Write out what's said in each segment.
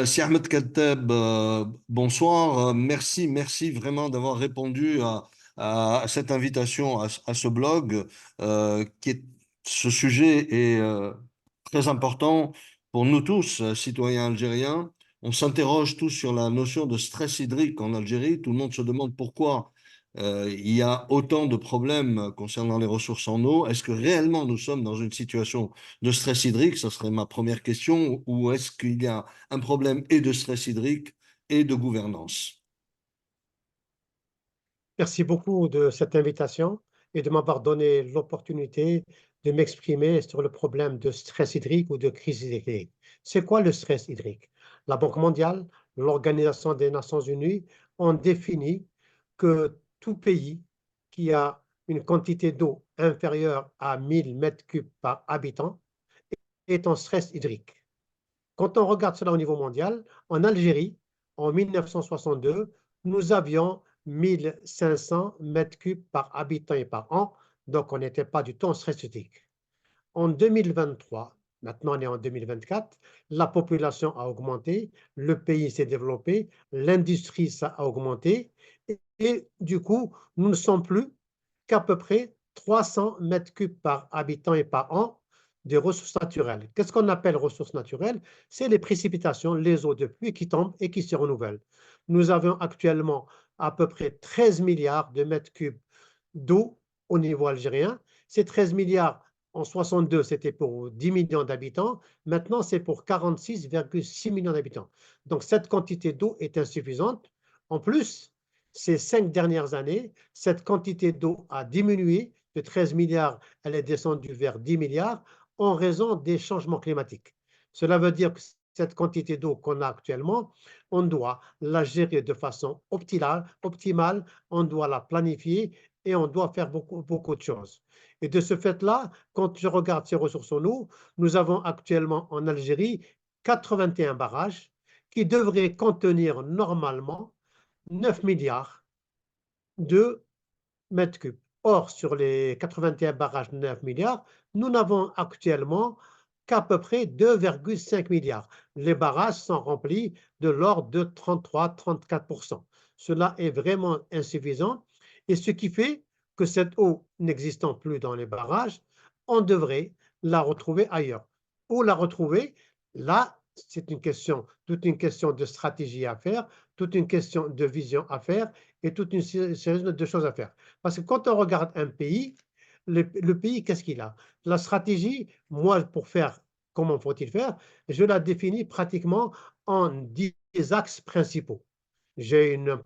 Si Ahmed Kattab, bonsoir. Merci vraiment d'avoir répondu à cette invitation, à ce blog. Ce sujet est très important pour nous tous, citoyens algériens. On s'interroge tous sur la notion de stress hydrique en Algérie. Tout le monde se demande pourquoi il y a autant de problèmes concernant les ressources en eau. Est-ce que réellement nous sommes dans une situation de stress hydrique? Ça serait ma première question. Ou est-ce qu'il y a un problème et de stress hydrique et de gouvernance? Merci beaucoup de cette invitation et de m'avoir donné l'opportunité de m'exprimer sur le problème de stress hydrique ou de crise hydrique. C'est quoi le stress hydrique? La Banque mondiale, l'Organisation des Nations unies ont défini que tout pays qui a une quantité d'eau inférieure à 1000 mètres cubes par habitant est en stress hydrique. Quand on regarde cela au niveau mondial, en Algérie, en 1962, nous avions 1500 mètres cubes par habitant et par an, donc on n'était pas du tout en stress hydrique. En 2023, maintenant on est en 2024, la population a augmenté, le pays s'est développé, l'industrie ça a augmenté, et du coup, nous ne sommes plus qu'à peu près 300 mètres cubes par habitant et par an de ressources naturelles. Qu'est-ce qu'on appelle ressources naturelles? C'est les précipitations, les eaux de pluie qui tombent et qui se renouvellent. Nous avons actuellement à peu près 13 milliards de mètres cubes d'eau au niveau algérien. Ces 13 milliards, en 62, c'était pour 10 millions d'habitants. Maintenant, c'est pour 46,6 millions d'habitants. Donc, cette quantité d'eau est insuffisante. En plus, ces 5 dernières années, cette quantité d'eau a diminué de 13 milliards, elle est descendue vers 10 milliards en raison des changements climatiques. Cela veut dire que cette quantité d'eau qu'on a actuellement, on doit la gérer de façon optimale, on doit la planifier et on doit faire beaucoup de choses. Et de ce fait-là, quand je regarde ces ressources en eau, nous avons actuellement en Algérie 81 barrages qui devraient contenir normalement 9 milliards de mètres cubes. Or, sur les 81 barrages de 9 milliards, nous n'avons actuellement qu'à peu près 2,5 milliards. Les barrages sont remplis de l'ordre de 33-34%. Cela est vraiment insuffisant et ce qui fait que cette eau n'existant plus dans les barrages, on devrait la retrouver ailleurs. Où la retrouver? Là, c'est une question, toute une question de stratégie à faire, toute une question de vision à faire et toute une série de choses à faire. Parce que quand on regarde un pays, le pays, qu'est-ce qu'il a? La stratégie, moi, pour faire, comment faut-il faire? Je la définis pratiquement en 10 axes principaux. J'ai un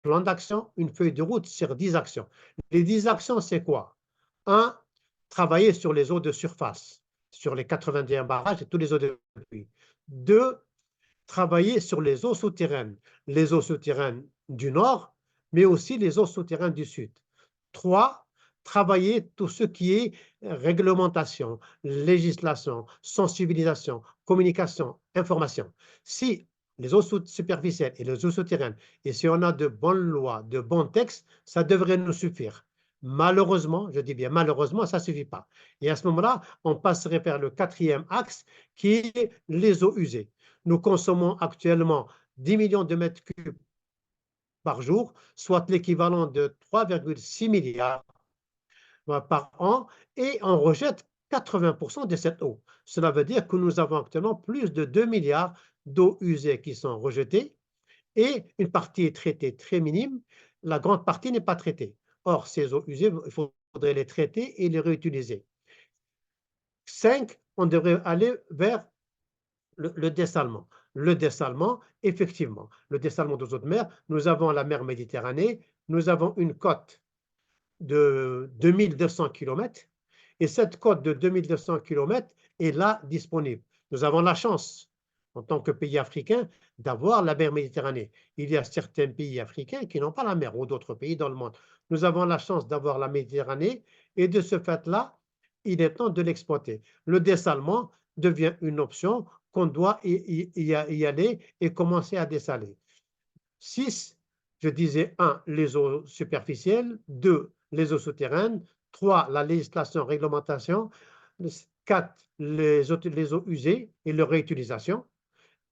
plan d'action, une feuille de route sur 10 actions. Les 10 actions, c'est quoi? Un, travailler sur les eaux de surface, sur les 81 barrages et tous les eaux de pluie. Deux, travailler sur les eaux souterraines du nord, mais aussi les eaux souterraines du sud. Trois, travailler tout ce qui est réglementation, législation, sensibilisation, communication, information. Si les eaux superficielles et les eaux souterraines, et si on a de bonnes lois, de bons textes, ça devrait nous suffire. Malheureusement, je dis bien malheureusement, ça ne suffit pas. Et à ce moment-là, on passerait vers le quatrième axe qui est les eaux usées. Nous consommons actuellement 10 millions de mètres cubes par jour, soit l'équivalent de 3,6 milliards par an, et on rejette 80% de cette eau. Cela veut dire que nous avons actuellement plus de 2 milliards d'eau usée qui sont rejetées, et une partie est traitée très minime, la grande partie n'est pas traitée. Or, ces eaux usées, il faudrait les traiter et les réutiliser. 5, on devrait aller vers le dessalement. Le dessalement, effectivement, le dessalement des eaux de mer, nous avons la mer Méditerranée, nous avons une côte de 2200 km et cette côte de 2200 km est là disponible. Nous avons la chance, en tant que pays africain, d'avoir la mer Méditerranée. Il y a certains pays africains qui n'ont pas la mer ou d'autres pays dans le monde. Nous avons la chance d'avoir la Méditerranée et de ce fait-là, il est temps de l'exploiter. Le dessalement devient une option qu'on doit y aller et commencer à dessaler. 6, je disais 1, les eaux superficielles, 2, les eaux souterraines, 3, la législation, réglementation, 4, les eaux usées et leur réutilisation,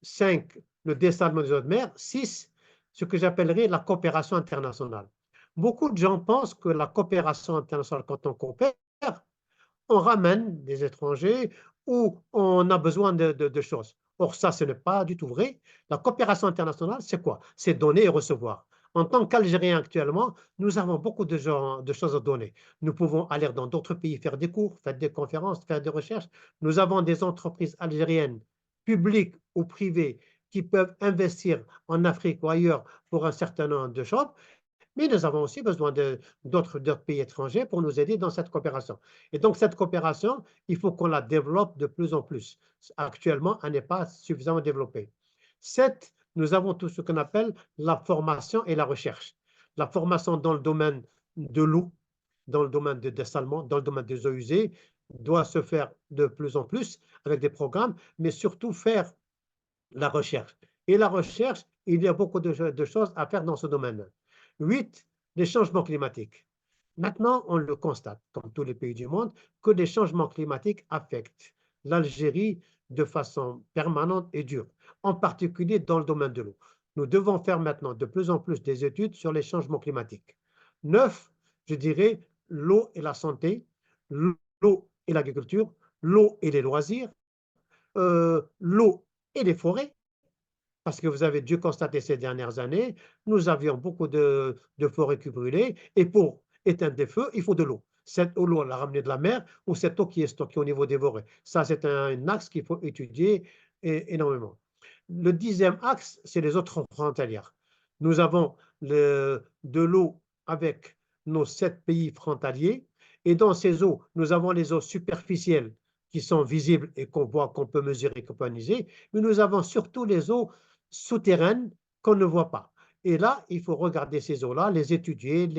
5, le dessalement des eaux de mer. 6, ce que j'appellerais la coopération internationale. Beaucoup de gens pensent que la coopération internationale, quand on coopère, on ramène des étrangers ou on a besoin de choses. Or, ça, ce n'est pas du tout vrai. La coopération internationale, c'est quoi? C'est donner et recevoir. En tant qu'Algériens actuellement, nous avons beaucoup de choses à donner. Nous pouvons aller dans d'autres pays faire des cours, faire des conférences, faire des recherches. Nous avons des entreprises algériennes, publiques ou privées, qui peuvent investir en Afrique ou ailleurs pour un certain nombre de choses. Mais nous avons aussi besoin d'autres pays étrangers pour nous aider dans cette coopération. Et donc, cette coopération, il faut qu'on la développe de plus en plus. Actuellement, elle n'est pas suffisamment développée. 7, nous avons tout ce qu'on appelle la formation et la recherche. La formation dans le domaine de l'eau, dans le domaine de dessalement, dans le domaine des eaux usées, doit se faire de plus en plus avec des programmes, mais surtout faire la recherche. Et la recherche, il y a beaucoup de choses à faire dans ce domaine. 8, les changements climatiques. Maintenant, on le constate, comme tous les pays du monde, que les changements climatiques affectent l'Algérie de façon permanente et dure, en particulier dans le domaine de l'eau. Nous devons faire maintenant de plus en plus des études sur les changements climatiques. 9, je dirais l'eau et la santé, l'eau et l'agriculture, l'eau et les loisirs, l'eau et les forêts, parce que vous avez dû constater ces dernières années, nous avions beaucoup de forêts qui brûlaient, et pour éteindre des feux, il faut de l'eau. Cette eau, on l'a ramenée de la mer, ou cette eau qui est stockée au niveau des forêts. Ça, c'est un axe qu'il faut étudier énormément. Le 10e axe, c'est les eaux frontalières. Nous avons de l'eau avec nos 7 pays frontaliers, et dans ces eaux, nous avons les eaux superficielles qui sont visibles et qu'on voit, qu'on peut mesurer, qu'on peut analyser, mais nous avons surtout les eaux souterraines qu'on ne voit pas. Et là, il faut regarder ces eaux-là, les étudier,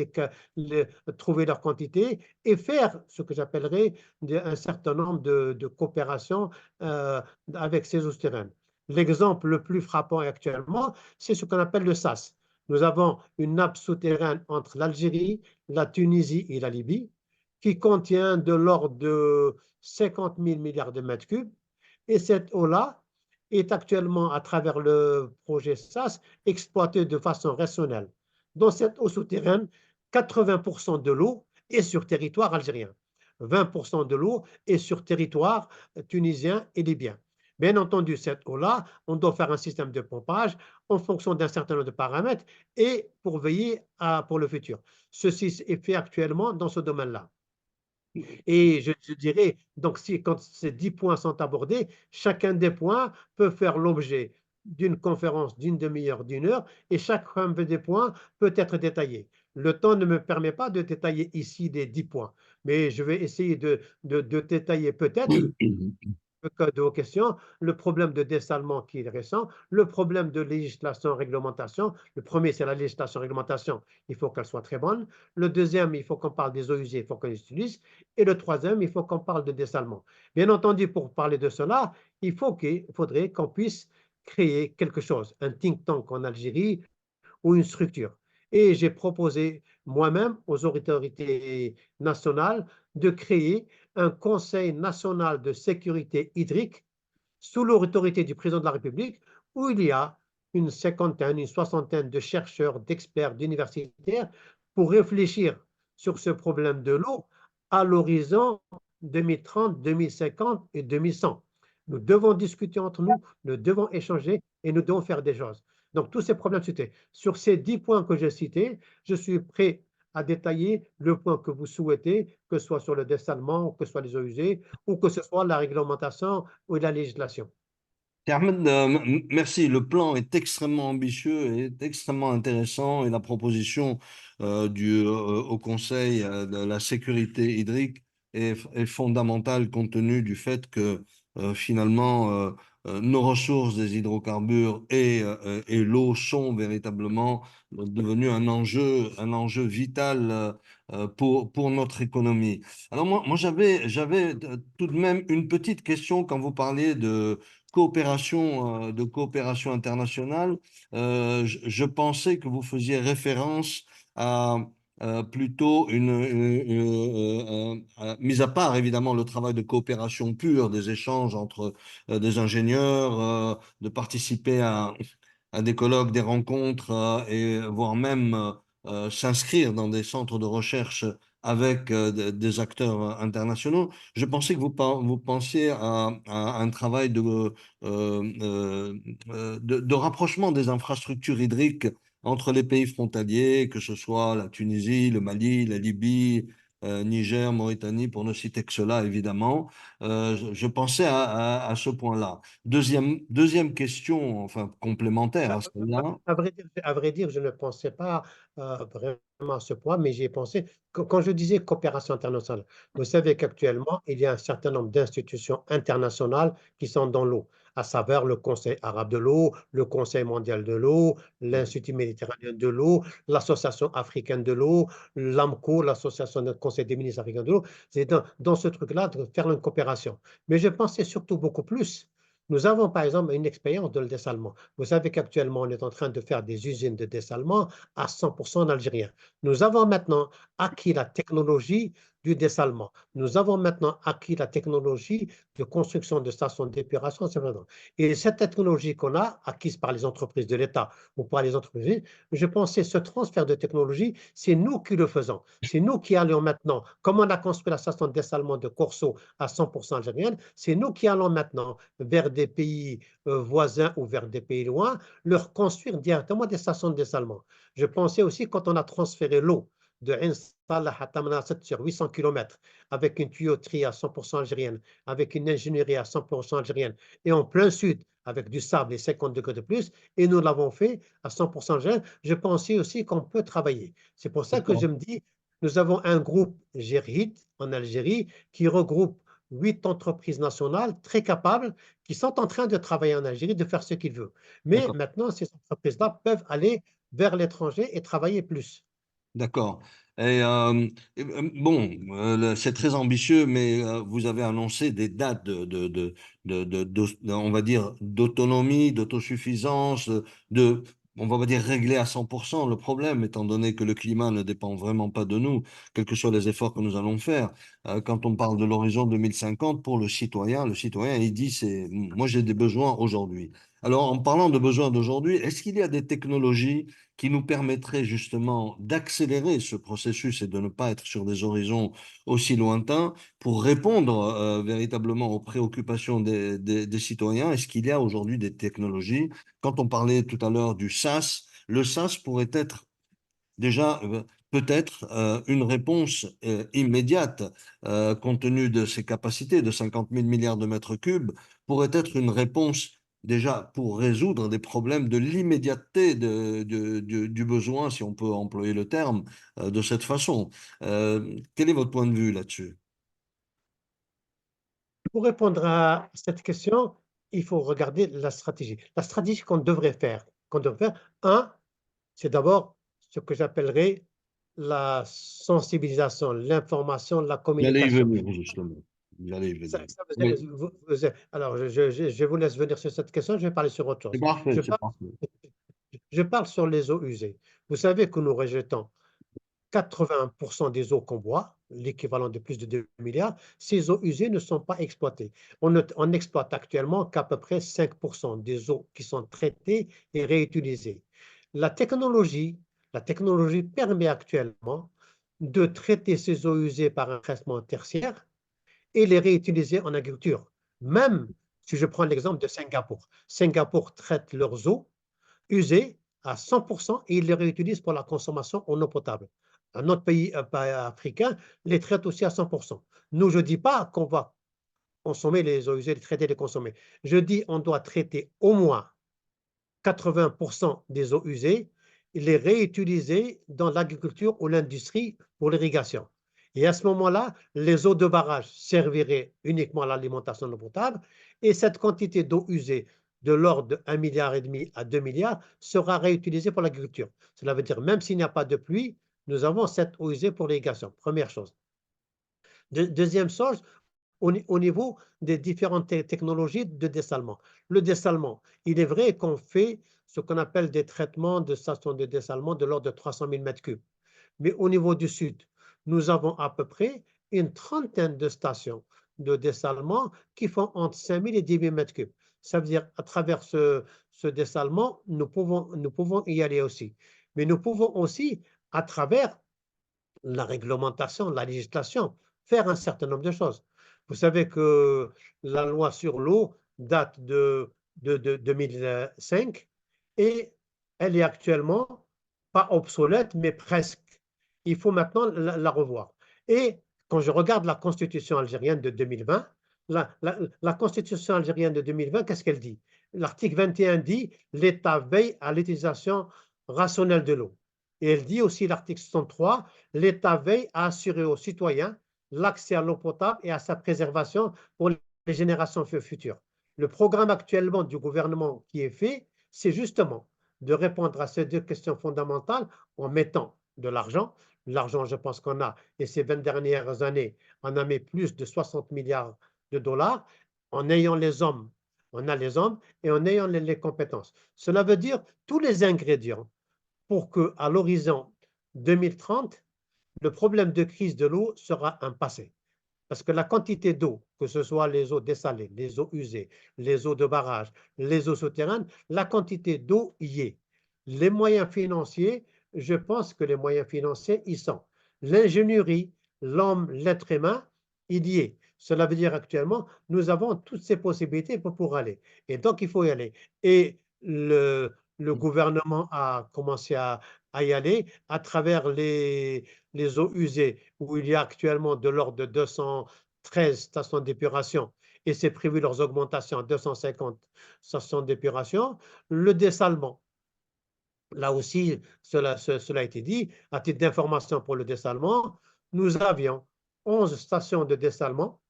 trouver leur quantité et faire ce que j'appellerais un certain nombre de coopérations euh, avec ces eaux souterraines. L'exemple le plus frappant actuellement, c'est ce qu'on appelle le SAS. Nous avons une nappe souterraine entre l'Algérie, la Tunisie et la Libye qui contient de l'ordre de 50 000 milliards de mètres cubes. Et cette eau-là est actuellement, à travers le projet SAS, exploitée de façon rationnelle. Dans cette eau souterraine, 80% de l'eau est sur territoire algérien, 20% de l'eau est sur territoire tunisien et libyen. Bien entendu, cette eau-là, on doit faire un système de pompage en fonction d'un certain nombre de paramètres et pour veiller pour le futur. Ceci est fait actuellement dans ce domaine-là. Et je dirais, donc si, quand ces 10 points sont abordés, chacun des points peut faire l'objet d'une conférence d'une demi-heure, d'une heure, et chacun des points peut être détaillé. Le temps ne me permet pas de détailler ici les 10 points, mais je vais essayer de détailler peut-être de vos questions, le problème de dessalement qui est récent, le problème de législation, réglementation. Le premier, c'est la législation, réglementation. Il faut qu'elle soit très bonne. Le deuxième, il faut qu'on parle des eaux usées, il faut qu'on les utilise. Et le troisième, il faut qu'on parle de dessalement. Bien entendu, pour parler de cela, faudrait qu'on puisse créer quelque chose, un think tank en Algérie ou une structure. Et j'ai proposé moi-même aux autorités nationales de créer un Conseil national de sécurité hydrique sous l'autorité du président de la République, où il y a une cinquantaine, une soixantaine de chercheurs, d'experts, d'universitaires pour réfléchir sur ce problème de l'eau à l'horizon 2030, 2050 et 2100. Nous devons discuter entre nous, nous devons échanger et nous devons faire des choses. Donc, tous ces problèmes cités. Sur ces 10 points que j'ai cités, je suis prêt à détailler le point que vous souhaitez, que ce soit sur le dessalement, que ce soit les eaux usées, ou que ce soit la réglementation ou la législation. Ahmed, merci. Le plan est extrêmement ambitieux et extrêmement intéressant et la proposition au Conseil de la sécurité hydrique est fondamentale compte tenu du fait que finalement nos ressources des hydrocarbures et l'eau sont véritablement devenues un enjeu vital pour notre économie. Alors moi j'avais tout de même une petite question quand vous parliez de coopération internationale, je pensais que vous faisiez référence à plutôt mis à part évidemment le travail de coopération pure, des échanges entre des ingénieurs, de participer à des colloques, des rencontres et voire même s'inscrire dans des centres de recherche avec des acteurs internationaux. Je pensais que vous pensiez à un travail de rapprochement des infrastructures hydriques entre les pays frontaliers, que ce soit la Tunisie, le Mali, la Libye, Niger, Mauritanie, pour ne citer que cela, évidemment. Je pensais à ce point-là. Deuxième question, enfin complémentaire à celle-là. À vrai dire, je ne pensais pas vraiment à ce point, mais j'y ai pensé. Quand je disais coopération internationale, vous savez qu'actuellement, il y a un certain nombre d'institutions internationales qui sont dans l'eau, à savoir le Conseil arabe de l'eau, le Conseil mondial de l'eau, l'Institut méditerranéen de l'eau, l'Association africaine de l'eau, l'AMCO, l'Association du Conseil des ministres africains de l'eau. C'est dans ce truc-là de faire une coopération. Mais je pensais surtout beaucoup plus. Nous avons par exemple une expérience de le dessalement. Vous savez qu'actuellement, on est en train de faire des usines de dessalement à 100% en algérien. Nous avons maintenant acquis la technologie du dessalement. Nous avons maintenant acquis la technologie de construction de stations d'épuration. Et cette technologie qu'on a, acquise par les entreprises de l'État ou par les entreprises, je pensais ce transfert de technologie, c'est nous qui le faisons. C'est nous qui allons maintenant, comme on a construit la station de dessalement de Corso à 100% algérienne, c'est nous qui allons maintenant vers des pays voisins ou vers des pays loin, leur construire directement des stations de dessalement. Je pensais aussi quand on a transféré l'eau de Ain Salah à Tamanrasset sur 800 km avec une tuyauterie à 100% algérienne, avec une ingénierie à 100% algérienne et en plein sud avec du sable et 50 degrés de plus, et nous l'avons fait à 100% algérien, je pensais aussi qu'on peut travailler. C'est pour ça que je D'accord. me dis, nous avons un groupe GERHIT en Algérie qui regroupe 8 entreprises nationales très capables qui sont en train de travailler en Algérie, de faire ce qu'ils veulent. Mais D'accord. maintenant, ces entreprises-là peuvent aller vers l'étranger et travailler plus. D'accord. Bon, c'est très ambitieux, mais vous avez annoncé des dates on va dire, d'autonomie, d'autosuffisance, on va dire, régler à 100% le problème, étant donné que le climat ne dépend vraiment pas de nous, quels que soient les efforts que nous allons faire. Quand on parle de l'horizon 2050, pour le citoyen, il dit, moi j'ai des besoins aujourd'hui. Alors, en parlant de besoins d'aujourd'hui, est-ce qu'il y a des technologies qui nous permettrait justement d'accélérer ce processus et de ne pas être sur des horizons aussi lointains pour répondre véritablement aux préoccupations des citoyens? Est-ce qu'il y a aujourd'hui des technologies? Quand on parlait tout à l'heure du SAS, le SAS pourrait être déjà peut-être une réponse immédiate, compte tenu de ses capacités de 50 000 milliards de mètres cubes, pourrait être une réponse déjà pour résoudre des problèmes de l'immédiateté du besoin, si on peut employer le terme, de cette façon. Quel est votre point de vue là-dessus? Pour répondre à cette question, il faut regarder la stratégie. La stratégie qu'on devrait faire, un, c'est d'abord ce que j'appellerais la sensibilisation, l'information, la J'allais y communication. venir, justement. J'allais y Ça, venir. ça Oui, alors, je vous laisse venir sur cette question, je vais parler sur autre c'est chose. parfait, Je c'est parle, parfait. je parle sur les eaux usées. Vous savez que nous rejetons 80% des eaux qu'on boit, l'équivalent de plus de 2 milliards, ces eaux usées ne sont pas exploitées. On exploite actuellement qu'à peu près 5% des eaux qui sont traitées et réutilisées. La technologie, la technologie permet actuellement de traiter ces eaux usées par un traitement tertiaire et les réutiliser en agriculture. Même si je prends l'exemple de Singapour. Singapour traite leurs eaux usées à 100% et ils les réutilisent pour la consommation en eau potable. Un autre pays africain les traite aussi à 100%. Nous, je ne dis pas qu'on va consommer les eaux usées, les traiter, les consommer. Je dis on doit traiter au moins 80% des eaux usées et les réutiliser dans l'agriculture ou l'industrie pour l'irrigation. Et à ce moment-là, les eaux de barrage serviraient uniquement à l'alimentation en eau potable et cette quantité d'eau usée de l'ordre de 1,5 milliard à 2 milliards sera réutilisée pour l'agriculture. Cela veut dire même s'il n'y a pas de pluie, nous avons cette eau usée pour l'irrigation. Première chose. Deuxième chose, au niveau des différentes technologies de dessalement. Le dessalement, il est vrai qu'on fait ce qu'on appelle des traitements de stations de dessalement de l'ordre de 300 000 mètres cubes. Mais au niveau du sud, nous avons à peu près une trentaine de stations de dessalement qui font entre 5 000 et 10 000 mètres cubes. Ça veut dire à travers ce dessalement, nous pouvons y aller aussi. Mais nous pouvons aussi, à travers la réglementation, la législation, faire un certain nombre de choses. Vous savez que la loi sur l'eau date de 2005 et elle est actuellement pas obsolète, mais presque. Il faut maintenant la revoir. Et quand je regarde la constitution algérienne de 2020, la constitution algérienne de 2020, qu'est-ce qu'elle dit? L'article 21 dit l'État veille à l'utilisation rationnelle de l'eau. Et elle dit aussi, l'article 63, l'État veille à assurer aux citoyens l'accès à l'eau potable et à sa préservation pour les générations futures. Le programme actuellement du gouvernement qui est fait, c'est justement de répondre à ces deux questions fondamentales en mettant de l'argent. L'argent, je pense qu'on a, et ces 20 dernières années, on a mis plus de 60 milliards de dollars en ayant les hommes. On a les hommes et en ayant les compétences. Cela veut dire tous les ingrédients pour qu'à l'horizon 2030, le problème de crise de l'eau sera un passé. Parce que la quantité d'eau, que ce soit les eaux dessalées, les eaux usées, les eaux de barrage, les eaux souterraines, la quantité d'eau y est. Les moyens financiers, je pense que les moyens financiers y sont. L'ingénierie, l'homme, l'être humain, il y est. Cela veut dire actuellement, nous avons toutes ces possibilités pour aller. Et donc, il faut y aller. Et le gouvernement a commencé à y aller à travers les eaux usées, où il y a actuellement de l'ordre de 213 stations d'épuration, et c'est prévu leurs augmentations à 250 stations d'épuration. Le dessalement, là aussi, cela a été dit, à titre d'information pour le dessalement, nous avions 11 stations de dessalement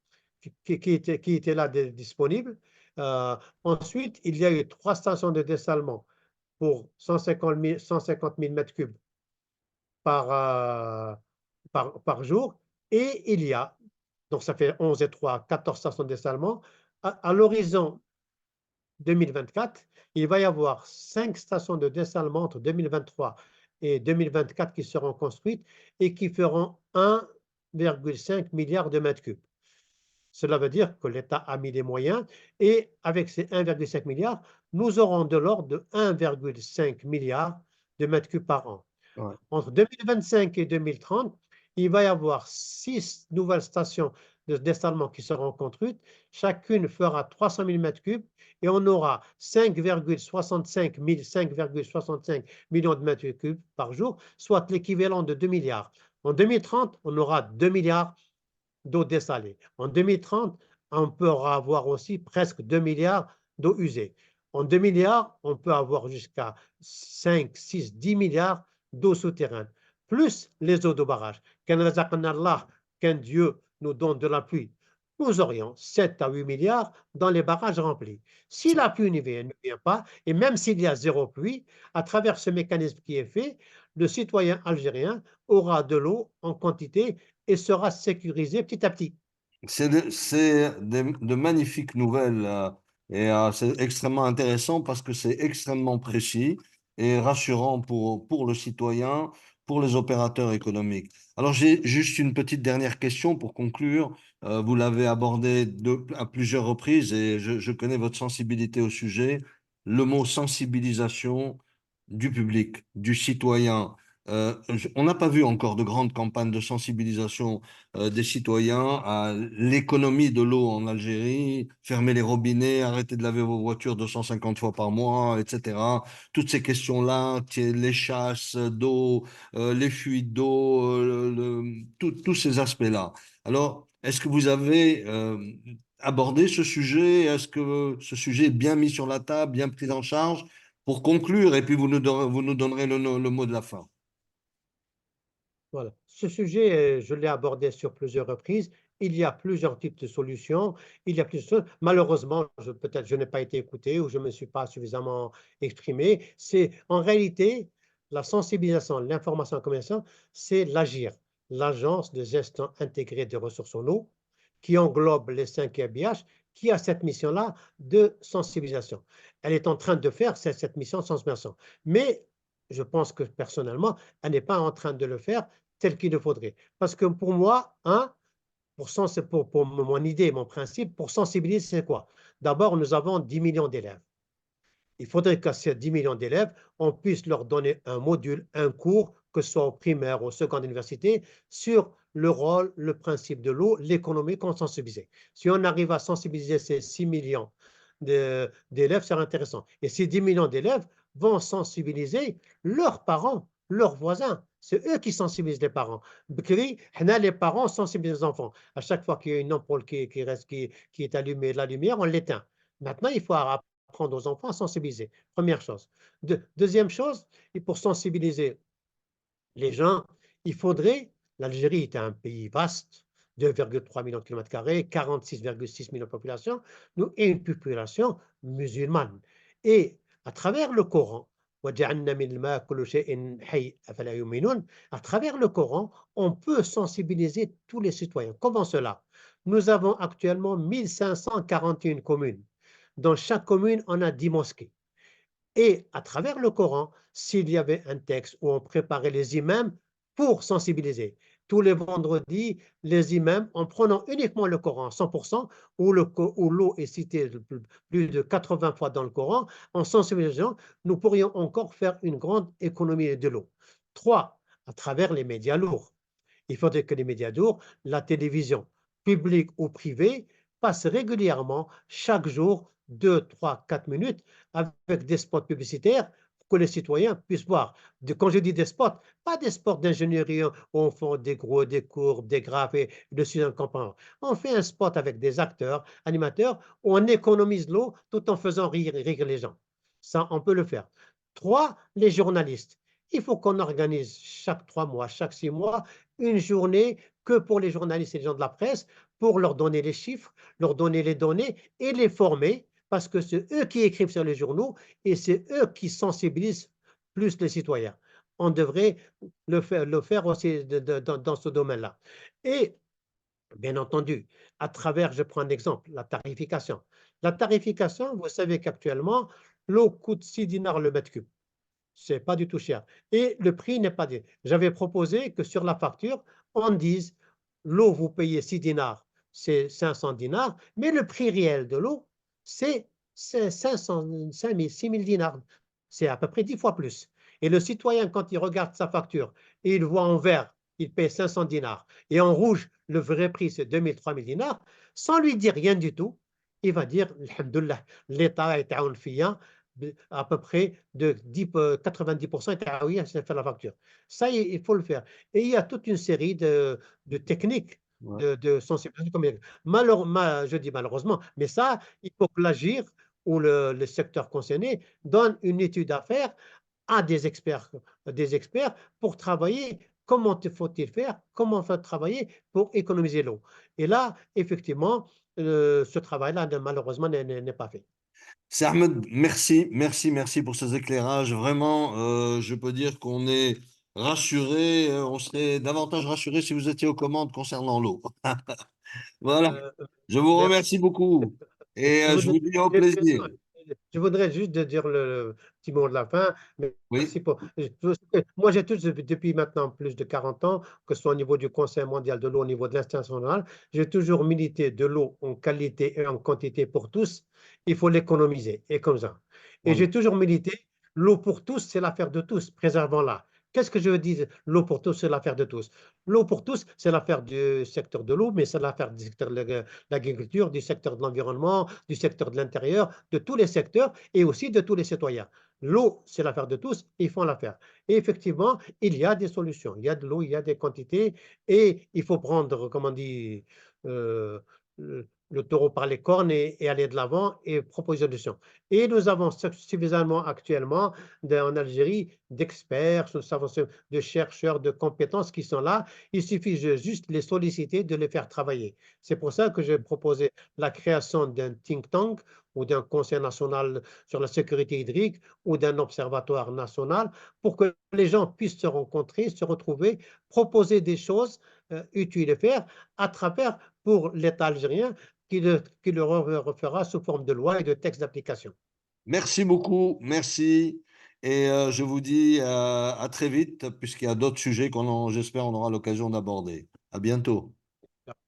qui étaient là disponibles. Ensuite, il y a eu 3 stations de dessalement pour 150 000 mètres cubes par, par jour. Et il y a, donc ça fait 11 et 3, 14 stations de dessalement. À l'horizon 2024, il va y avoir 5 stations de dessalement entre 2023 et 2024 qui seront construites et qui feront 1,5 milliard de mètres cubes. Cela veut dire que l'État a mis les moyens et avec ces 1,5 milliard, nous aurons de l'ordre de 1,5 milliard de mètres cubes par an. Ouais. Entre 2025 et 2030, il va y avoir 6 nouvelles stations de dessalement qui seront construites. Chacune fera 300 000 mètres cubes et on aura 5,65 millions de mètres cubes par jour, soit l'équivalent de 2 milliards. En 2030, on aura 2 milliards d'eau dessalée. En 2030, on pourra avoir aussi presque 2 milliards d'eau usée. En 2 milliards, on peut avoir jusqu'à 5, 6, 10 milliards d'eau souterraine, plus les eaux de barrage. Qu'un Dieu nous donne de la pluie, nous aurions 7 à 8 milliards dans les barrages remplis. Si la pluie ne vient pas, et même s'il y a zéro pluie, à travers ce mécanisme qui est fait, le citoyen algérien aura de l'eau en quantité et sera sécurisé petit à petit. C'est de magnifiques nouvelles et c'est extrêmement intéressant parce que c'est extrêmement précis et rassurant pour le citoyen, pour les opérateurs économiques. Alors j'ai juste une petite dernière question pour conclure. Vous l'avez abordé à plusieurs reprises et je connais votre sensibilité au sujet. Le mot sensibilisation du public, du citoyen. On n'a pas vu encore de grandes campagnes de sensibilisation des citoyens à l'économie de l'eau en Algérie, fermer les robinets, arrêter de laver vos voitures 250 fois par mois, etc. Toutes ces questions-là, les chasses d'eau, les fuites d'eau, tous ces aspects-là. Alors, est-ce que vous avez abordé ce sujet? Est-ce que ce sujet est bien mis sur la table, bien pris en charge? Pour conclure, et puis vous nous donnerez le mot de la fin. Voilà. Ce sujet, je l'ai abordé sur plusieurs reprises. Il y a plusieurs types de solutions. Il y a plusieurs. Malheureusement, peut-être je n'ai pas été écouté ou je ne me suis pas suffisamment exprimé. C'est en réalité la sensibilisation, l'information commerciale, c'est l'AGIR, l'Agence de gestion intégrée des ressources en eau, qui englobe les 5 RBH, qui a cette mission-là de sensibilisation. Elle est en train de faire cette mission de sensibilisation. Mais je pense que personnellement, elle n'est pas en train de le faire tel qu'il le faudrait. Parce que pour moi, c'est pour mon idée, mon principe, pour sensibiliser, c'est quoi? D'abord, nous avons 10 millions d'élèves. Il faudrait qu'à ces 10 millions d'élèves, on puisse leur donner un module, un cours, que ce soit au primaire ou au secondaire université, sur le rôle, le principe de l'eau, l'économie qu'on sensibiliser. Si on arrive à sensibiliser ces 6 millions d'élèves, c'est intéressant. Et ces 10 millions d'élèves vont sensibiliser leurs parents, leurs voisins. C'est eux qui sensibilisent les parents. Les parents sensibilisent les enfants. À chaque fois qu'il y a une ampoule qui est allumée, la lumière, on l'éteint. Maintenant, il faut apprendre aux enfants à sensibiliser. Première chose. Deuxième chose, et pour sensibiliser les gens, il faudrait, l'Algérie est un pays vaste, 2,3 millions de kilomètres carrés, 46,6 millions de population, nous, et une population musulmane. Et à travers le Coran, à travers le Coran, on peut sensibiliser tous les citoyens. Comment cela? Nous avons actuellement 1541 communes. Dans chaque commune, on a 10 mosquées. Et à travers le Coran, s'il y avait un texte où on préparait les imams pour sensibiliser, tous les vendredis, les imams, en prenant uniquement le Coran 100%, où l'eau est citée plus de 80 fois dans le Coran, en sensibilisant, nous pourrions encore faire une grande économie de l'eau. Trois, à travers les médias lourds. Il faudrait que les médias lourds, la télévision, publique ou privée, passent régulièrement, chaque jour, 2, 3, 4 minutes, avec des spots publicitaires pour que les citoyens puissent voir. Quand je dis des spots, pas des spots d'ingénierie où on fait des gros, des courbes, des graphes et dessus un comprend. On fait un spot avec des acteurs, animateurs, où on économise l'eau tout en faisant rire les gens. Ça, on peut le faire. Trois, les journalistes. Il faut qu'on organise chaque 3 mois, chaque 6 mois, une journée que pour les journalistes et les gens de la presse, pour leur donner les chiffres, leur donner les données et les former, parce que c'est eux qui écrivent sur les journaux et c'est eux qui sensibilisent plus les citoyens. On devrait le faire aussi dans ce domaine-là. Et bien entendu, à travers, je prends un exemple, la tarification. La tarification, vous savez qu'actuellement, l'eau coûte 6 dinars le mètre cube. C'est pas du tout cher. Et le prix n'est pas dit. J'avais proposé que sur la facture, on dise l'eau, vous payez 6 dinars, c'est 500 dinars, mais le prix réel de l'eau, c'est 500, 5 000, 6 000 dinars. C'est à peu près 10 fois plus. Et le citoyen, quand il regarde sa facture et il voit en vert, il paye 500 dinars, et en rouge, le vrai prix, c'est 2 000, 3 000 dinars, sans lui dire rien du tout, il va dire, Alhamdulillah, l'État est un fiant, à peu près de 90% est ah oui, c'est faire la facture. Ça, il faut le faire. Et il y a toute une série de techniques Ouais. de sensibilisation. Je dis malheureusement, mais ça, il faut que l'agir ou le secteur concerné donne une étude à faire à des experts pour travailler. Comment faut-il faire? Comment faut travailler pour économiser l'eau? Et là, effectivement, ce travail-là, malheureusement, n'est pas fait. C'est Ahmed, merci, merci, merci pour ces éclairages. Vraiment, je peux dire qu'on est rassuré, on serait davantage rassuré si vous étiez aux commandes concernant l'eau. Voilà, Euh, je vous Merci. remercie beaucoup et Je je voudrais, vous dis au j'ai une question. plaisir. Je voudrais juste de dire le petit mot de la fin. Oui, Merci pour. Moi, j'ai toujours, depuis maintenant plus de 40 ans, que ce soit au niveau du Conseil mondial de l'eau, au niveau de l'instance mondiale, j'ai toujours milité de l'eau en qualité et en quantité pour tous. Il faut l'économiser, et comme ça. Et voilà. j'ai toujours milité, l'eau pour tous, c'est l'affaire de tous, préservons-la. Qu'est-ce que je veux dire? L'eau pour tous, c'est l'affaire de tous. L'eau pour tous, c'est l'affaire du secteur de l'eau, mais c'est l'affaire du secteur de l'agriculture, du secteur de l'environnement, du secteur de l'intérieur, de tous les secteurs et aussi de tous les citoyens. L'eau, c'est l'affaire de tous, il faut l'affaire. Et effectivement, il y a des solutions. Il y a de l'eau, il y a des quantités et il faut prendre, comment on dit, euh, le taureau par les cornes et aller de l'avant et proposer des solutions. Et nous avons suffisamment actuellement en Algérie d'experts, de chercheurs, de compétences qui sont là. Il suffit juste de les solliciter, de les faire travailler. C'est pour ça que j'ai proposé la création d'un think tank ou d'un conseil national sur la sécurité hydrique ou d'un observatoire national pour que les gens puissent se rencontrer, se retrouver, proposer des choses utiles à faire à travers pour l'État algérien qui le refera sous forme de loi et de textes d'application. Merci beaucoup, merci Et je vous dis à très vite, puisqu'il y a d'autres sujets j'espère, on aura l'occasion d'aborder. À bientôt.